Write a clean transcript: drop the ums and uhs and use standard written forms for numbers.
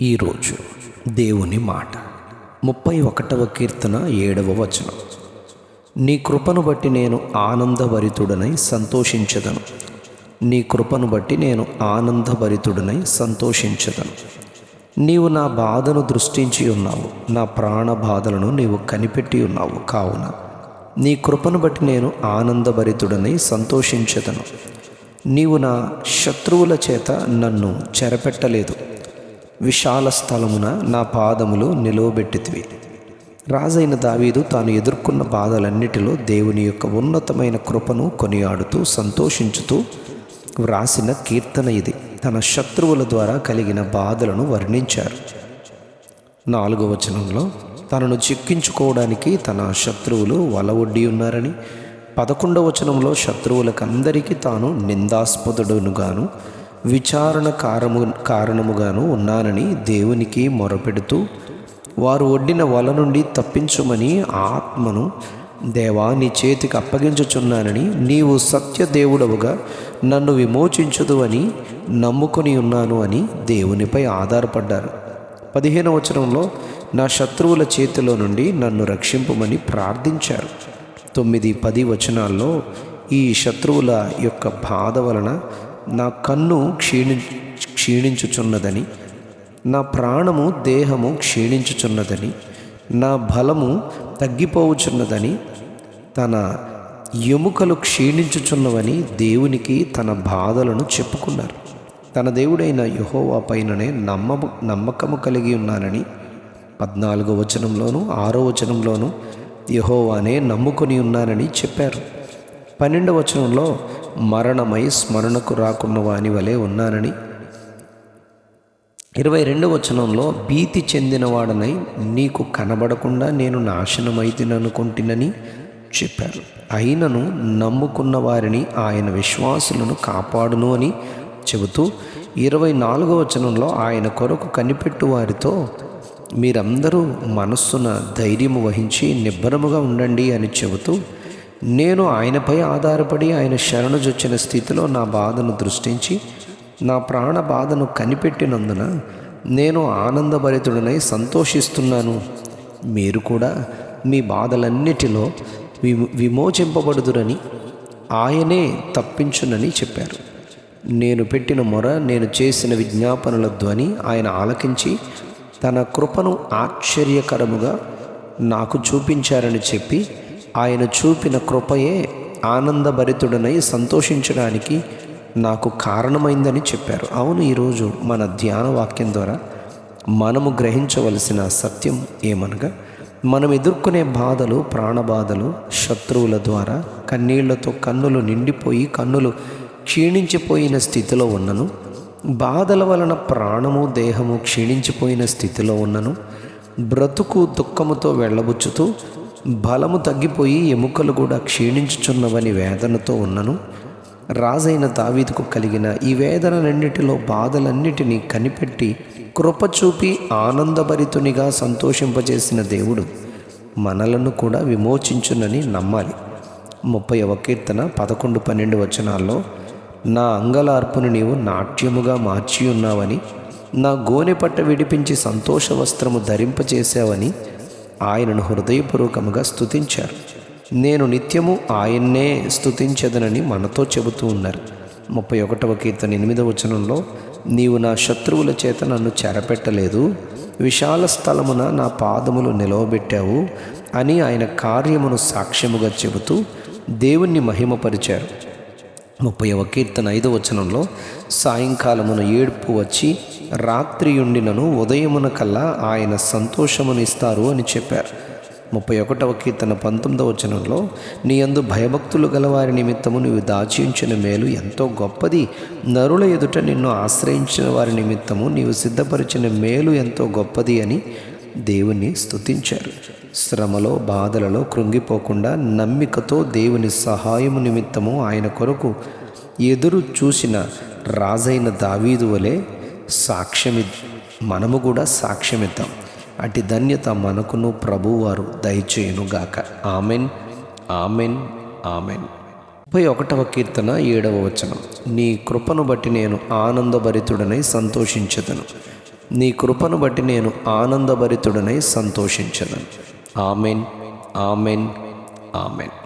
ఈరోజు దేవుని మాట 31వ కీర్తన 7వ వచనం. నీ కృపను బట్టి నేను ఆనందభరితుడనై సంతోషించదను. నీ కృపను బట్టి నేను ఆనందభరితుడనై సంతోషించదను. నీవు నా బాధను దృష్టించి ఉన్నావు, నా ప్రాణ బాధలను నీవు కనిపెట్టి ఉన్నావు. కావున నీ కృపను బట్టి నేను ఆనందభరితుడనై సంతోషించదను. నీవు నా శత్రువుల చేత నన్ను చెరపెట్టలేదు, విశాల స్థలమున నా పాదములు నిలువబెట్టితివి. రాజైన దావీదు తాను ఎదుర్కొన్న బాధలన్నిటిలో దేవుని యొక్క ఉన్నతమైన కృపను కొనియాడుతూ సంతోషించుతూ వ్రాసిన కీర్తన ఇది. తన శత్రువుల ద్వారా కలిగిన బాధలను వర్ణించారు. 4వ వచనంలో తనను చిక్కించుకోవడానికి తన శత్రువులు వలవొడ్డి ఉన్నారని, 11వ వచనంలో శత్రువులకందరికీ తాను నిందాస్పదుడునుగాను విచారణ కారణముగాను ఉన్నానని దేవునికి మొరపెడుతూ, వారు ఒడ్డిన వల నుండి తప్పించుమని ఆత్మను దేవా నీ చేతికి అప్పగించుచున్నానని, నీవు సత్యదేవుడవుగా నన్ను విమోచించుదు అని నమ్ముకొని ఉన్నాను అని దేవునిపై ఆధారపడ్డారు. 15వ వచనంలో నా శత్రువుల చేతిలో నుండి నన్ను రక్షింపుమని ప్రార్థించారు. 9, 10 వచనాల్లో ఈ శత్రువుల యొక్క బాధ వలన నా కన్ను క్షీణించుచున్నదని, నా ప్రాణము దేహము క్షీణించుచున్నదని, నా బలము తగ్గిపోవుచున్నదని, తన ఎముకలు క్షీణించుచున్నవని దేవునికి తన బాధలను చెప్పుకున్నారు. తన దేవుడైన యెహోవా పైననే నమ్మకము కలిగి ఉన్నానని 14వ వచనంలోను 6వ వచనంలోను యెహోవానే నమ్ముకొని ఉన్నానని చెప్పారు. 12వ వచనంలో మరణమై స్మరణకు రాకున్న వాని వలె ఉన్నానని, 22వ వచనంలో భీతి చెందినవాడనై నీకు కనబడకుండా నేను నాశనమైతిననుకుంటునని చెప్పారు. అయినను నమ్ముకున్న వారిని ఆయన విశ్వాసులను కాపాడును అని చెబుతూ 24వ వచనంలో ఆయన కొరకు కనిపెట్టు వారితో మీరందరూ మనస్సున ధైర్యము వహించి నిబ్బరముగా ఉండండి అని చెబుతూ, నేను ఆయనపై ఆధారపడి ఆయన శరణుజొచ్చిన స్థితిలో నా బాధను దృష్టించి నా ప్రాణ బాధను కనిపెట్టినందున నేను ఆనందభరితుడనై సంతోషిస్తున్నాను. మీరు కూడా మీ బాధలన్నిటిలో విమోచింపబడుదురని ఆయనే తప్పించునని చెప్పారు. నేను పెట్టిన మొర, నేను చేసిన విజ్ఞాపనల ధ్వని ఆయన ఆలకించి తన కృపను ఆశ్చర్యకరముగా నాకు చూపించారని చెప్పి, ఆయన చూపిన కృపయే ఆనందభరితుడనై సంతోషించడానికి నాకు కారణమైందని చెప్పారు. అవును, ఈరోజు మన ధ్యాన వాక్యం ద్వారా మనము గ్రహించవలసిన సత్యం ఏమనగా, మనం ఎదుర్కొనే బాధలు, ప్రాణబాధలు శత్రువుల ద్వారా కన్నీళ్లతో కన్నులు నిండిపోయి కన్నులు క్షీణించిపోయిన స్థితిలో ఉన్నను, బాధల వలన ప్రాణము దేహము క్షీణించిపోయిన స్థితిలో ఉన్నను, బ్రతుకు దుఃఖముతో వెళ్ళబుచ్చుతూ బలము తగ్గిపోయి ఎముకలు కూడా క్షీణించుచున్నవని వేదనతో ఉన్నను. రాజైన దావీదుకు కలిగిన ఈ వేదనలన్నిటిలో బాధలన్నిటినీ కనిపెట్టి కృప చూపి ఆనందభరితునిగా సంతోషింపజేసిన దేవుడు మనలను కూడా విమోచించునని నమ్మాలి. 30వ కీర్తన 11, 12 వచనాల్లో నా అంగలార్పును నీవు నాట్యముగా మార్చి ఉన్నావని, నా గోనె పట్ట విడిపించి సంతోష వస్త్రము ధరింపచేసావని ఆయనను హృదయపూర్వకముగా స్తుతించారు. నేను నిత్యము ఆయన్నే స్తుతించదనని మనతో చెబుతూ ఉన్నారు. 31వ కీర్తన 8వ వచనంలో నీవు నా శత్రువుల చేత నన్ను చెరపెట్టలేదు, విశాల స్థలమున నా పాదములు నిలవబెట్టావు అని ఆయన కార్యమును సాక్ష్యముగా చెబుతూ దేవుణ్ణి మహిమపరిచారు. 30వ కీర్తన 5వ వచనంలో సాయంకాలమున ఏడ్పు వచ్చి రాత్రియుండినను ఉదయమున కల్లా ఆయన సంతోషమునిస్తారు అని చెప్పారు. 31వ కీర్తన 19వ వచనంలో నీ యందు భయభక్తులు గలవారి నిమిత్తము నీవు దాచి ఉంచిన మేలు ఎంతో గొప్పది, నరుల ఎదుట నిన్ను ఆశ్రయించిన వారి నిమిత్తము నీవు సిద్ధపరిచిన మేలు ఎంతో గొప్పది అని దేవుని స్తుతించారు. శ్రమలో బాధలలో కృంగిపోకుండా నమ్మికతో దేవుని సహాయము నిమిత్తము ఆయన కొరకు ఎదురు చూసిన రాజైన దావీదు వలె మనము కూడా సాక్ష్యమిద్దాం. అటు ధన్యత మనకును ప్రభువారు దయచేయునుగాక. Amen, amen, amen. 31వ కీర్తన 7వ వచనం. నీ కృపను బట్టి నేను ఆనందభరితుడనై సంతోషించెదను. నీ కృపను బట్టి నేను ఆనందభరితుడనై సంతోషించను. Amen, amen, amen.